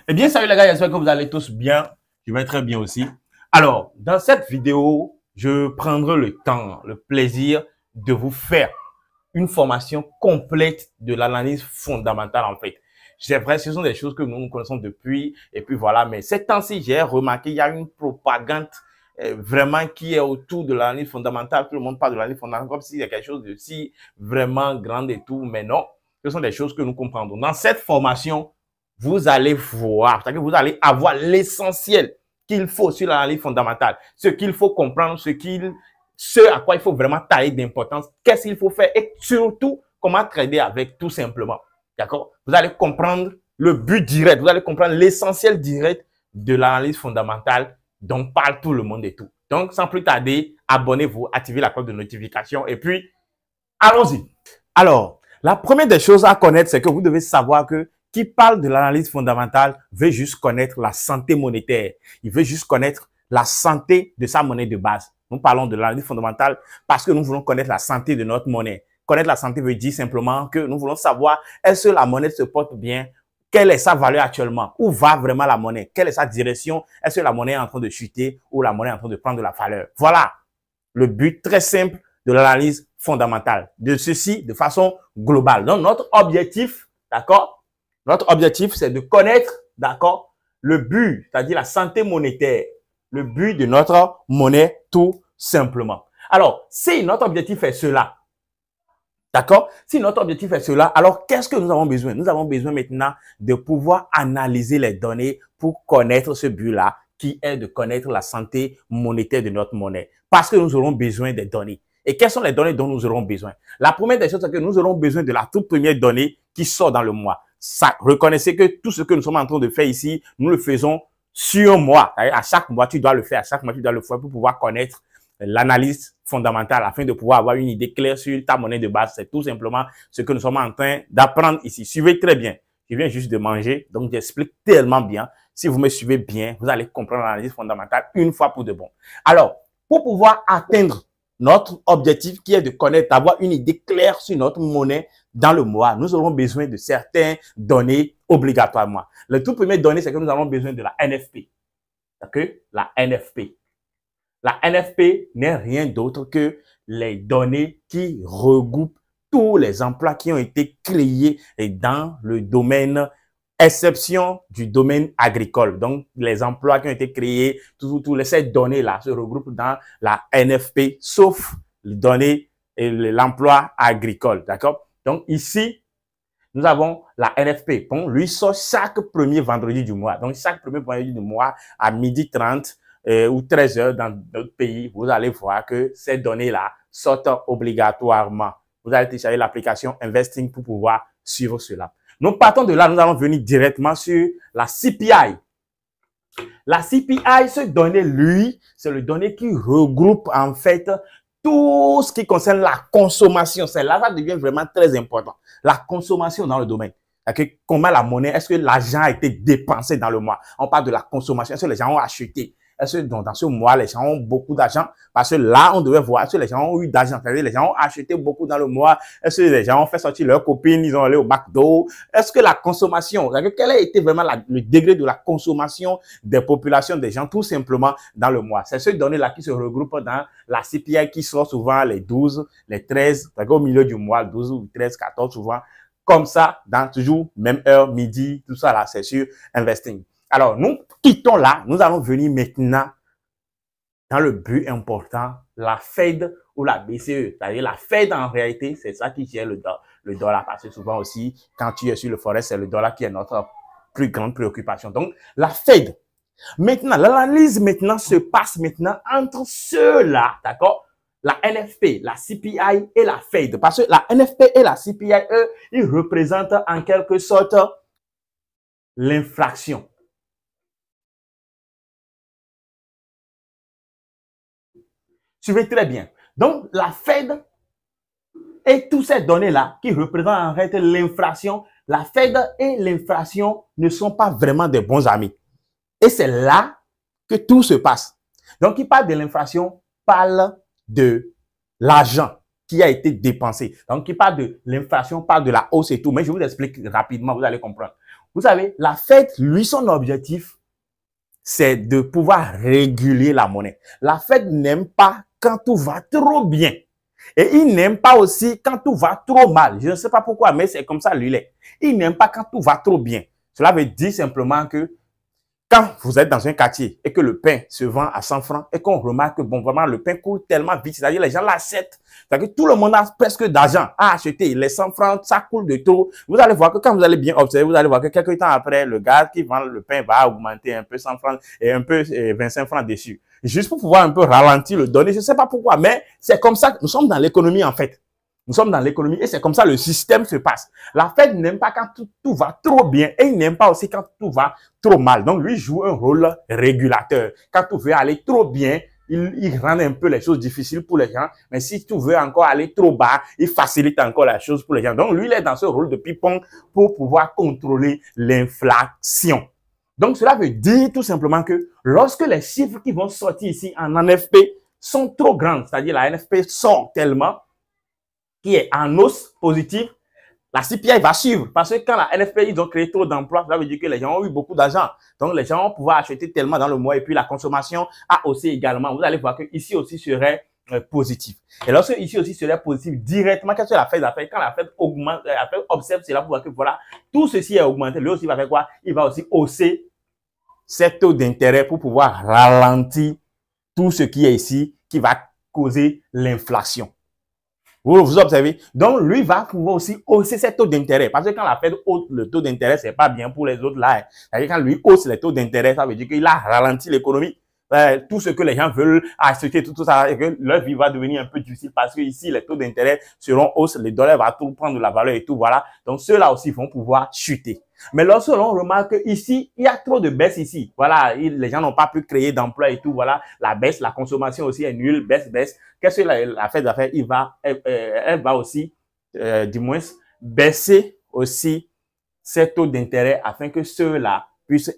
Eh bien, salut les gars, j'espère que vous allez tous bien. Je vais très bien aussi. Alors, dans cette vidéo, je prendrai le temps, le plaisir de vous faire une formation complète de l'analyse fondamentale en fait. C'est vrai, ce sont des choses que nous connaissons depuis et puis voilà. Mais ces temps-ci, j'ai remarqué qu'il y a une propagande vraiment qui est autour de l'analyse fondamentale. Tout le monde parle de l'analyse fondamentale comme s'il y a quelque chose de si vraiment grand et tout. Mais non, ce sont des choses que nous comprendrons. Dans cette formation, vous allez voir, c'est-à-dire que vous allez avoir l'essentiel qu'il faut sur l'analyse fondamentale, ce qu'il faut comprendre, ce à quoi il faut vraiment tailler d'importance, qu'est-ce qu'il faut faire et surtout comment trader avec tout simplement. D'accord? Vous allez comprendre le but direct, vous allez comprendre l'essentiel direct de l'analyse fondamentale dont parle tout le monde et tout. Donc, sans plus tarder, abonnez-vous, activez la cloche de notification et puis, allons-y. Alors, la première des choses à connaître, c'est que vous devez savoir que qui parle de l'analyse fondamentale veut juste connaître la santé monétaire. Il veut juste connaître la santé de sa monnaie de base. Nous parlons de l'analyse fondamentale parce que nous voulons connaître la santé de notre monnaie. Connaître la santé veut dire simplement que nous voulons savoir est-ce que la monnaie se porte bien, quelle est sa valeur actuellement, où va vraiment la monnaie, quelle est sa direction, est-ce que la monnaie est en train de chuter ou la monnaie est en train de prendre de la valeur. Voilà le but très simple de l'analyse fondamentale. De ceci de façon globale. Donc, notre objectif, d'accord, notre objectif, c'est de connaître, d'accord, le but, c'est-à-dire la santé monétaire, le but de notre monnaie, tout simplement. Alors, si notre objectif est cela, d'accord, si notre objectif est cela, alors qu'est-ce que nous avons besoin? Nous avons besoin maintenant de pouvoir analyser les données pour connaître ce but-là, qui est de connaître la santé monétaire de notre monnaie. Parce que nous aurons besoin des données. Et quelles sont les données dont nous aurons besoin? La première des choses, c'est que nous aurons besoin de la toute première donnée qui sort dans le mois. Ça, reconnaissez que tout ce que nous sommes en train de faire ici, nous le faisons sur un mois. À chaque mois, tu dois le faire. À chaque mois, tu dois le faire pour pouvoir connaître l'analyse fondamentale afin de pouvoir avoir une idée claire sur ta monnaie de base. C'est tout simplement ce que nous sommes en train d'apprendre ici. Suivez très bien. Je viens juste de manger, donc j'explique tellement bien. Si vous me suivez bien, vous allez comprendre l'analyse fondamentale une fois pour de bon. Alors, pour pouvoir atteindre notre objectif qui est de connaître, d'avoir une idée claire sur notre monnaie dans le mois, nous aurons besoin de certaines données obligatoirement. La toute première donnée, c'est que nous avons besoin de la NFP. D'accord? La NFP. La NFP n'est rien d'autre que les données qui regroupent tous les emplois qui ont été créés dans le domaine, exception du domaine agricole. Donc, les emplois qui ont été créés, ces données-là se regroupent dans la NFP, sauf les données et l'emploi agricole. D'accord? Donc, ici, nous avons la NFP. Bon, lui sort chaque premier vendredi du mois. Donc, chaque premier vendredi du mois à 12h30 ou 13h dans d'autres pays, vous allez voir que ces données-là sortent obligatoirement. Vous allez télécharger l'application Investing pour pouvoir suivre cela. Nous partons de là, nous allons venir directement sur la CPI. La CPI, ce donné, lui, c'est le donné qui regroupe en fait tout ce qui concerne la consommation. C'est là, ça devient vraiment très important. La consommation dans le domaine. Comment la monnaie, est-ce que l'argent a été dépensé dans le mois? On parle de la consommation. Est-ce que les gens ont acheté? Est-ce que dans ce mois, les gens ont beaucoup d'argent? Parce que là, on devait voir, est-ce que les gens ont eu d'argent? C'est-à-dire, les gens ont acheté beaucoup dans le mois. Est-ce que les gens ont fait sortir leurs copines? Ils ont allé au McDo? Est-ce que la consommation, quel a été vraiment le degré de la consommation des populations, des gens, tout simplement dans le mois? C'est ce données-là qui se regroupent dans la CPI qui sort souvent les 12, les 13, au milieu du mois, 12 ou 13, 14 souvent. Comme ça, dans toujours même heure, midi, tout ça là, c'est sur Investing. Alors, nous quittons là, nous allons venir maintenant dans le but important, la Fed ou la BCE. C'est-à-dire la Fed, en réalité, c'est ça qui gère le dollar. Parce que souvent aussi, quand tu es sur le forex, c'est le dollar qui est notre plus grande préoccupation. Donc, la Fed. Maintenant, l'analyse maintenant se passe maintenant entre ceux-là, d'accord? La NFP, la CPI et la Fed. Parce que la NFP et la CPI, eux, ils représentent en quelque sorte l'inflation. Suivez très bien. Donc, la Fed et toutes ces données-là qui représentent en fait l'inflation, la Fed et l'inflation ne sont pas vraiment des bons amis. Et c'est là que tout se passe. Donc, qui parle de l'inflation parle de l'argent qui a été dépensé. Donc, qui parle de l'inflation parle de la hausse et tout. Mais je vous explique rapidement, vous allez comprendre. Vous savez, la Fed, lui, son objectif, c'est de pouvoir réguler la monnaie. La Fed n'aime pas quand tout va trop bien. Et il n'aime pas aussi quand tout va trop mal. Je ne sais pas pourquoi, mais c'est comme ça, lui, il est. Il n'aime pas quand tout va trop bien. Cela veut dire simplement que quand vous êtes dans un quartier et que le pain se vend à 100 francs et qu'on remarque que, bon, vraiment, le pain coûte tellement vite, c'est-à-dire les gens l'achètent, c'est-à-dire que tout le monde a presque d'argent à acheter. Les 100 francs, ça coule de trop. Vous allez voir que quand vous allez bien observer, vous allez voir que quelques temps après, le gars qui vend le pain va augmenter un peu 100 francs et un peu 25 francs dessus. Juste pour pouvoir un peu ralentir le donner. Je ne sais pas pourquoi, mais c'est comme ça que nous sommes dans l'économie, en fait. Nous sommes dans l'économie et c'est comme ça le système se passe. La Fed n'aime pas quand tout va trop bien et il n'aime pas aussi quand tout va trop mal. Donc, lui joue un rôle régulateur. Quand tout veut aller trop bien, il rend un peu les choses difficiles pour les gens. Mais si tout veut encore aller trop bas, il facilite encore la chose pour les gens. Donc, lui, il est dans ce rôle de ping-pong pour pouvoir contrôler l'inflation. Donc, cela veut dire tout simplement que lorsque les chiffres qui vont sortir ici en NFP sont trop grands, c'est-à-dire la NFP sort tellement, qui est en hausse positive, la CPI va suivre. Parce que quand la NFP, ils ont créé trop d'emplois, ça veut dire que les gens ont eu beaucoup d'argent. Donc, les gens vont pouvoir acheter tellement dans le mois et puis la consommation a aussi également. Vous allez voir que ici aussi serait positif. Et lorsque ici aussi serait positif, directement, qu'est-ce que la Fed a fait? Quand la Fed augmente, la Fed observe cela pour voir que voilà, tout ceci est augmenté. Lui aussi va faire quoi? Il va aussi hausser ses taux d'intérêt pour pouvoir ralentir tout ce qui est ici qui va causer l'inflation. Vous observez? Donc, lui va pouvoir aussi hausser ses taux d'intérêt. Parce que quand la Fed hausse le taux d'intérêt, c'est pas bien pour les autres là. C'est-à-dire quand lui hausse les taux d'intérêt, ça veut dire qu'il a ralenti l'économie. Tout ce que les gens veulent acheter, tout ça, et que leur vie va devenir un peu difficile parce que ici, les taux d'intérêt seront hausses, les dollars vont tout prendre de la valeur et tout, voilà. Donc, ceux-là aussi vont pouvoir chuter. Mais lorsque l'on remarque ici, il y a trop de baisse ici. Voilà, les gens n'ont pas pu créer d'emploi et tout. Voilà, la baisse, la consommation aussi est nulle, baisse. Qu'est-ce que la Fed va faire? Elle va aussi, du moins, baisser aussi ses taux d'intérêt afin que ceux-là puissent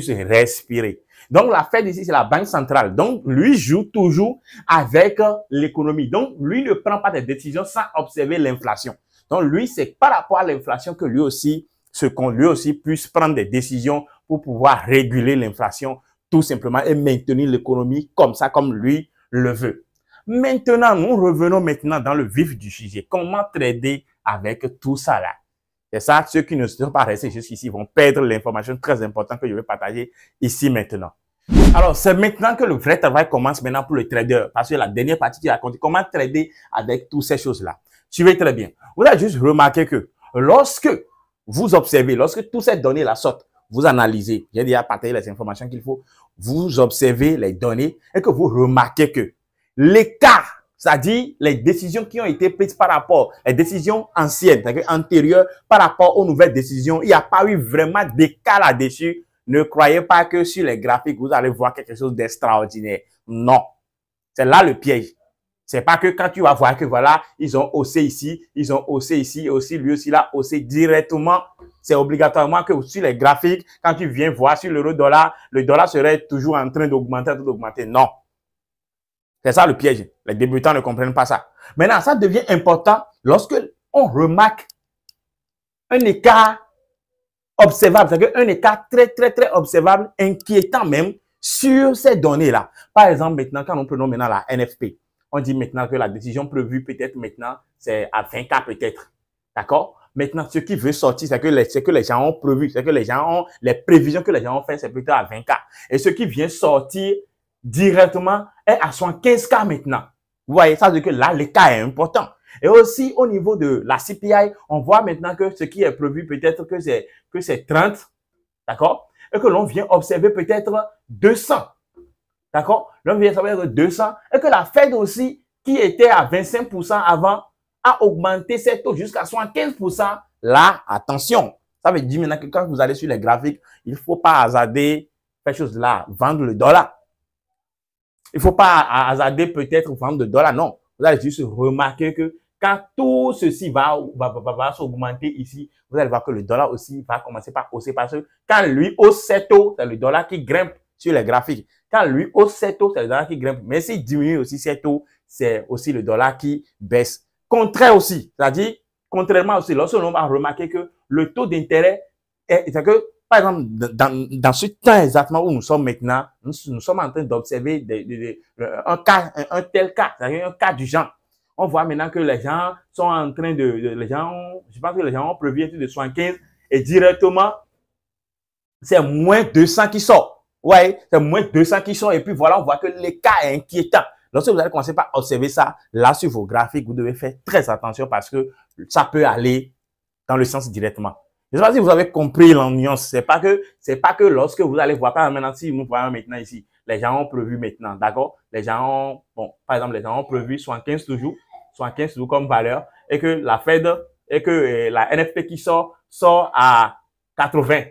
respirer. Donc, la Fed ici, c'est la banque centrale. Donc, lui joue toujours avec l'économie. Donc, lui ne prend pas des décisions sans observer l'inflation. Donc, lui, c'est par rapport à l'inflation que lui aussi, puisse prendre des décisions pour pouvoir réguler l'inflation tout simplement et maintenir l'économie comme ça, comme lui le veut. Maintenant, nous revenons maintenant dans le vif du sujet. Comment trader avec tout ça là? C'est ça, ceux qui ne sont pas restés jusqu'ici vont perdre l'information très importante que je vais partager ici maintenant. Alors, c'est maintenant que le vrai travail commence maintenant pour le trader. Parce que la dernière partie qui raconte comment trader avec toutes ces choses-là. Suivez très bien. Vous avez juste remarqué que lorsque vous observez, lorsque toutes ces données-là sortent, vous analysez, j'ai déjà partagé les informations qu'il faut, vous observez les données et que vous remarquez que l'écart, c'est-à-dire les décisions qui ont été prises par rapport, les décisions anciennes, c'est-à-dire antérieures par rapport aux nouvelles décisions, il n'y a pas eu vraiment d'écart là-dessus. Ne croyez pas que sur les graphiques, vous allez voir quelque chose d'extraordinaire. Non. C'est là le piège. C'est pas que quand tu vas voir que voilà, ils ont haussé ici, ils ont haussé ici, et aussi lui aussi l'a haussé directement. C'est obligatoirement que sur les graphiques, quand tu viens voir sur l'euro-dollar, le dollar serait toujours en train d'augmenter, Non. C'est ça le piège. Les débutants ne comprennent pas ça. Maintenant, ça devient important lorsque on remarque un écart observable, c'est-à-dire un écart très observable, inquiétant même sur ces données-là. Par exemple, maintenant, quand nous prenons maintenant la NFP, on dit maintenant que la décision prévue peut-être maintenant, c'est à 20K peut-être. D'accord? Maintenant, ce qui veut sortir, c'est que les gens ont prévu, c'est que les gens ont, les prévisions que les gens ont fait, c'est plutôt à 20K. Et ce qui vient sortir directement est à 75K maintenant. Vous voyez, ça veut dire que là, l'écart est important. Et aussi, au niveau de la CPI, on voit maintenant que ce qui est prévu, peut-être que c'est 30, d'accord? Et que l'on vient observer peut-être 200, d'accord? L'on vient observer 200 et que la Fed aussi, qui était à 25% avant, a augmenté ses taux jusqu'à 75%. Là, attention, ça veut dire maintenant que quand vous allez sur les graphiques, il ne faut pas hasarder quelque chose là, vendre le dollar. Il ne faut pas hasarder peut-être vendre le dollar, non. Vous allez juste remarquer que quand tout ceci va s'augmenter ici, vous allez voir que le dollar aussi va commencer par hausser parce que quand lui hausse ses taux, c'est le dollar qui grimpe sur les graphiques. Quand lui hausse ses taux, c'est le dollar qui grimpe. Mais s'il diminue aussi ses taux, c'est aussi le dollar qui baisse. Contraire aussi, c'est-à-dire, contrairement aussi, lorsque l'on va remarquer que le taux d'intérêt c'est que, par exemple, dans ce temps exactement où nous sommes maintenant, nous sommes en train d'observer un tel cas, c'est-à-dire un cas du genre. On voit maintenant que les gens sont en train je pense que les gens ont prévu de 75 et directement, c'est moins 200 qui sort. Ouais, c'est moins 200 qui sort et puis voilà, on voit que l'écart est inquiétant. Lorsque vous allez commencer par observer ça, là sur vos graphiques, vous devez faire très attention parce que ça peut aller dans le sens directement. Je ne sais pas si vous avez compris la nuance. C'est pas que lorsque vous allez voir, par exemple, maintenant, si nous voyons maintenant ici, les gens ont prévu maintenant, d'accord? Les gens ont, bon, par exemple, les gens ont prévu 75 toujours comme valeur et que la Fed et que la NFP qui sort à 80.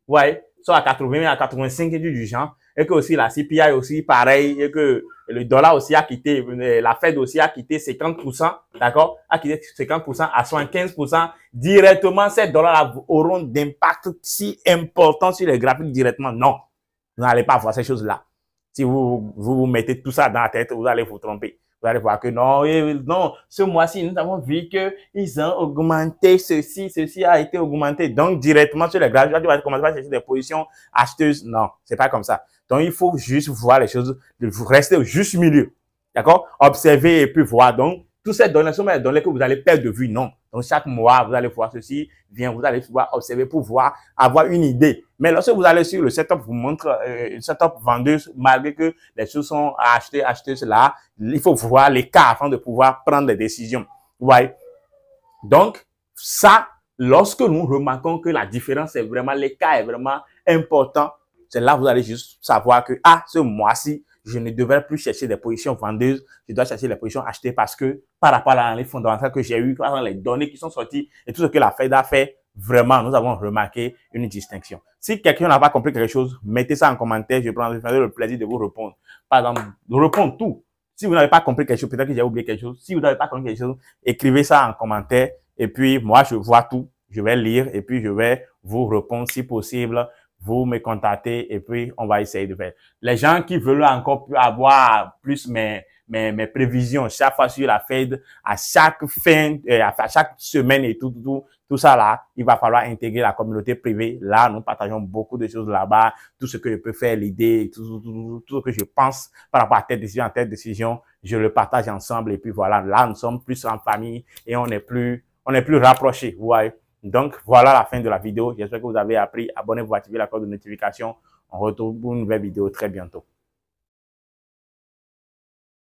Ouais, soit à 80, à 85 du genre, et que aussi la CPI aussi pareil, et que le dollar aussi a quitté, la Fed aussi a quitté 50%, d'accord, a quitté 50% à 75%, directement, ces dollars auront d'impact si important sur les graphiques directement. Non, vous n'allez pas voir ces choses-là. Si vous mettez tout ça dans la tête, vous allez vous tromper. Vous allez voir que non, non, ce mois-ci, nous avons vu qu'ils ont augmenté ceci a été augmenté. Donc, directement sur les graphiques, tu vas commencer à chercher des positions acheteuses. Non, c'est pas comme ça. Donc, il faut juste voir les choses, rester au juste milieu. D'accord? Observer et puis voir. Donc, toutes ces données sont des données que vous allez perdre de vue. Non. Donc, chaque mois, vous allez voir ceci, vous allez pouvoir observer pour voir, avoir une idée. Mais lorsque vous allez sur le setup, vous montre une setup vendeuse, malgré que les choses sont achetées là, il faut voir les cas afin de pouvoir prendre des décisions. Vous voyez? Donc, ça, lorsque nous remarquons que la différence est vraiment, l'écart est vraiment important, c'est là que vous allez juste savoir que, ce mois-ci, je ne devrais plus chercher des positions vendeuses, je dois chercher les positions achetées parce que par rapport à l'analyse fondamentale que j'ai eue, par les données qui sont sorties et tout ce que la Fed a fait, vraiment, nous avons remarqué une distinction. Si quelqu'un n'a pas compris quelque chose, mettez ça en commentaire, je prendrai le plaisir de vous répondre. Par exemple, de répondre tout. Si vous n'avez pas compris quelque chose, peut-être que j'ai oublié quelque chose. Si vous n'avez pas compris quelque chose, écrivez ça en commentaire et puis moi, je vois tout. Je vais lire et puis je vais vous répondre si possible. Vous me contactez et puis on va essayer de faire. Les gens qui veulent encore avoir plus mes prévisions chaque fois sur la Fed, à chaque fin, à chaque semaine et tout ça là, il va falloir intégrer la communauté privée. Là, nous partageons beaucoup de choses là-bas, tout ce que je peux faire, l'idée, tout ce que je pense par rapport à telle décision, je le partage ensemble et puis voilà, là, nous sommes plus en famille et on est plus rapprochés, vous voyez. Donc, voilà la fin de la vidéo. J'espère que vous avez appris. Abonnez-vous, activez la cloche de notification. On retrouve pour une nouvelle vidéo très bientôt.